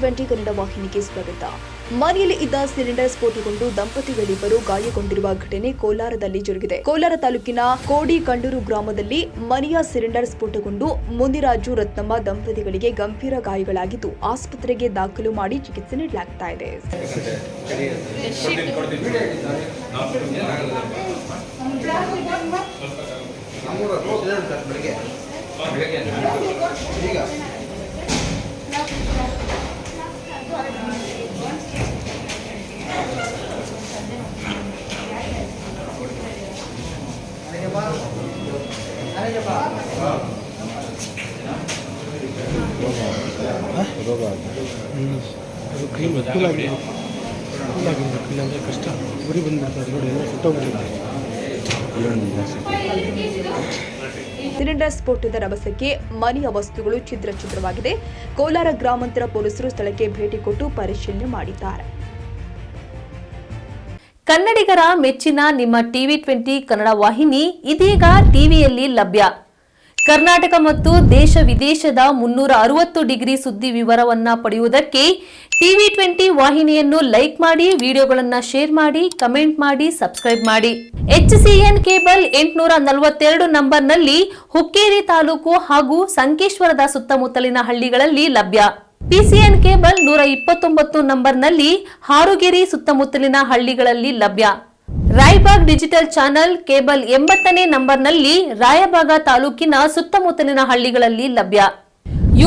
TV20 Kannada ವಾಹಿನಿಗೆ ಸ್ವಾಗತ. ಮನೆಯಲ್ಲಿ ಇದ್ದ ಸಿಲಿಂಡರ್ ಸ್ಫೋಟಗೊಂಡು ದಂಪತಿಗಳಿಬ್ಬರು ಗಾಯಗೊಂಡಿರುವ ಘಟನೆ ಕೋಲಾರದಲ್ಲಿ ಜರುಗಿದೆ. ಕೋಲಾರ ತಾಲೂಕಿನ ಕೋಡಿಕಂಡೂರು ಗ್ರಾಮದಲ್ಲಿ ಮನೆಯ ಸಿಲಿಂಡರ್ ಸ್ಫೋಟಗೊಂಡು ಮುನಿರಾಜು ರತ್ನಮ್ಮ ದಂಪತಿಗಳಿಗೆ ಗಂಭೀರ ಗಾಯಗಳಾಗಿದ್ದು ಆಸ್ಪತ್ರೆಗೆ ದಾಖಲು ಮಾಡಿ ಚಿಕಿತ್ಸೆ ನೀಡಲಾಗ್ತಾ ಇದೆ. ಕಷ್ಟ ಗುರಿ ಬಂದ್ಬಿಡ್ತಾರೆ ನೋಡಿ, ಎಲ್ಲ ಸುಟ್ಟೋಗ್ಬಿಟ್ಟಿದೆ. ಸಿಲಿಂಡರ್ ಸ್ಫೋಟದ ರಭಸಕ್ಕೆ ಮನೆಯ ವಸ್ತುಗಳು ಛಿದ್ರವಾಗಿದೆ. ಕೋಲಾರ ಗ್ರಾಮಾಂತರ ಪೊಲೀಸರು ಸ್ಥಳಕ್ಕೆ ಭೇಟಿ ಕೊಟ್ಟು ಪರಿಶೀಲನೆ ಮಾಡಿದ್ದಾರೆ. ಕನ್ನಡಿಗರ ಮೆಚ್ಚಿನ ನಿಮ್ಮ TV20 ಕನ್ನಡ ವಾಹಿನಿ ಇದೀಗ ಟಿವಿಯಲ್ಲಿ ಲಭ್ಯ. ಕರ್ನಾಟಕ ಮತ್ತು ದೇಶ ವಿದೇಶದ 360 ಡಿಗ್ರಿ ಸುದ್ದಿ ವಿವರವನ್ನ ಪಡೆಯುವುದಕ್ಕೆ TV20 ವಾಹಿನಿಯನ್ನು ಲೈಕ್ ಮಾಡಿ, ವಿಡಿಯೋಗಳನ್ನು ಶೇರ್ ಮಾಡಿ, ಕಮೆಂಟ್ ಮಾಡಿ, ಸಬ್ಸ್ಕ್ರೈಬ್ ಮಾಡಿ. HCN ಕೇಬಲ್ 842 ನಂಬರ್ನಲ್ಲಿ ಹುಕ್ಕೇರಿ ತಾಲೂಕು ಹಾಗೂ ಸಂಕೇಶ್ವರದ ಸುತ್ತಮುತ್ತಲಿನ ಹಳ್ಳಿಗಳಲ್ಲಿ ಲಭ್ಯ. PCN ಕೇಬಲ್ 129 ನಂಬರ್ನಲ್ಲಿ ಹಾರುಗೆರೆ ಸುತ್ತಮುತ್ತಲಿನ ಹಳ್ಳಿಗಳಲ್ಲಿ ಲಭ್ಯ. ರಾಯಬಾಗ್ ಡಿಜಿಟಲ್ ಚಾನೆಲ್ ಕೇಬಲ್ 80ನೇ ನಂಬರ್ನಲ್ಲಿ ರಾಯಬಾಗ ತಾಲೂಕಿನ ಸುತ್ತಮುತ್ತಲಿನ ಹಳ್ಳಿಗಳಲ್ಲಿ ಲಭ್ಯ.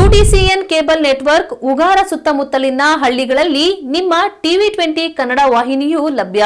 UDCN ಕೇಬಲ್ ನೆಟ್ವರ್ಕ್ ಉಗಾರ ಸುತ್ತಮುತ್ತಲಿನ ಹಳ್ಳಿಗಳಲ್ಲಿ ನಿಮ್ಮ TV20 ಕನ್ನಡ ವಾಹಿನಿಯೂ ಲಭ್ಯ.